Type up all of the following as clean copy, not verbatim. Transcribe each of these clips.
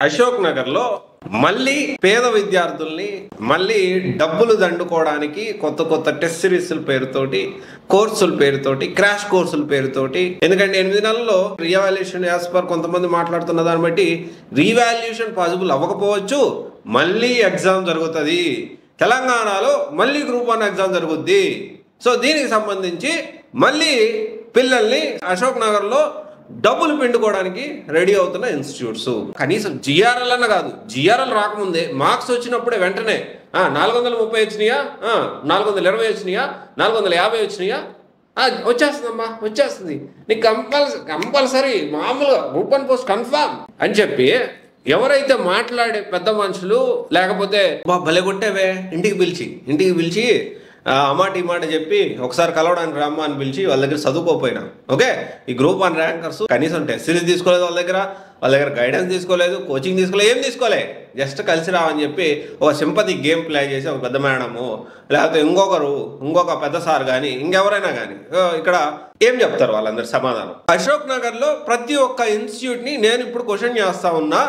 అశోక్ నగర్ లో మళ్ళీ పేద విద్యార్థుల్ని మళ్ళీ డబ్బులు దండుకోవడానికి కొత్త కొత్త టెస్ట్ సిరీస్ల పేరుతోటి కోర్సుల పేరుతోటి క్రాష్ కోర్సుల పేరుతోటి, ఎందుకంటే 8 నెలల్లో రీవాల్యుయేషన్ యాజ్ పర్ కొంతమంది మాట్లాడుతున్న దాన్ని బట్టి రీవాల్యుయేషన్ పాసిబుల్ అవ్వకపోవచ్చు, మళ్ళీ ఎగ్జామ్ జరుగుతుంది తెలంగాణలో, మళ్ళీ గ్రూప్ 1 ఎగ్జామ్ జరుగుద్ది. సో దీనికి సంబంధించి మళ్ళీ పిల్లల్ని అశోక్ నగర్లో డబ్బులు పిండుకోవడానికి రెడీ అవుతున్న ఇన్స్టిట్యూట్స్. కనీసం జిఆర్ఎల్ అన్న కాదు, జిఆర్ఎల్ రాకముందే మార్క్స్ వచ్చినప్పుడే వెంటనే 430 వచ్చినాయా, 420 వచ్చినాయా, 450 వచ్చినాయా, వచ్చేస్తుందమ్మా వచ్చేస్తుంది నీకు కంపల్సరీ మామూలుగా గ్రూప్ 1 పోస్ట్ కన్ఫర్మ్ అని చెప్పి ఎవరైతే మాట్లాడే పెద్ద మనుషులు, లేకపోతే భలే కొట్టేవే ఇంటికి పిలిచి అమాట ఈ మాట చెప్పి ఒకసారి కలవడానికి రమ్మ అని పిలిచి వాళ్ళ దగ్గర చదువుకోపోయినా, ఓకే ఈ గ్రూప్ 1 ర్యాంకర్స్ కనీసం టెస్ట్ సిరీస్ తీసుకోలేదు, వాళ్ళ దగ్గర గైడెన్స్ తీసుకోలేదు, కోచింగ్ తీసుకోలేదు, ఏం తీసుకోలే, జస్ట్ కలిసి రావని చెప్పి ఒక సింపతి గేమ్ ప్లే చేసి ఒక పెద్ద మేడము లేకపోతే ఇంకొక పెద్ద సార్ కానీ ఇంకెవరైనా కానీ ఇక్కడ ఏం చెప్తారు వాళ్ళందరి సమాధానం? అశోక్ నగర్లో ప్రతి ఒక్క ఇన్స్టిట్యూట్ని నేను ఇప్పుడు క్వశ్చన్ చేస్తా ఉన్నా,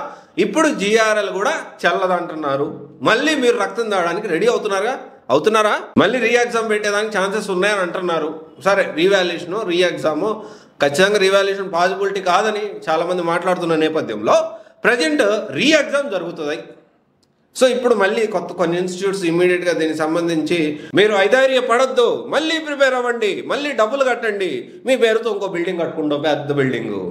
ఇప్పుడు జిఆర్ఎల్ కూడా చెల్లదంటున్నారు, మళ్ళీ మీరు రక్తం తాగడానికి రెడీ అవుతున్నారా? మళ్ళీ రీ ఎగ్జామ్ పెట్టేదానికి ఛాన్సెస్ ఉన్నాయని అంటున్నారు. సరే రీవాల్యుయేషన్ రీ ఎగ్జామ్ ఖచ్చితంగా రీవాల్యుయేషన్ పాసిబిలిటీ కాదని చాలామంది మాట్లాడుతున్న నేపథ్యంలో ప్రజెంట్ రీ ఎగ్జామ్ జరుగుతుంది. సో ఇప్పుడు మళ్ళీ కొన్ని ఇన్స్టిట్యూట్స్ ఇమీడియట్గా దీనికి సంబంధించి మీరు ఐధైర్య పడొద్దు, మళ్ళీ ప్రిపేర్ అవ్వండి, మళ్ళీ డబ్బులు కట్టండి, మీ పేరుతో ఇంకో బిల్డింగ్ కట్టుకుంటాం, పెద్ద బిల్డింగు.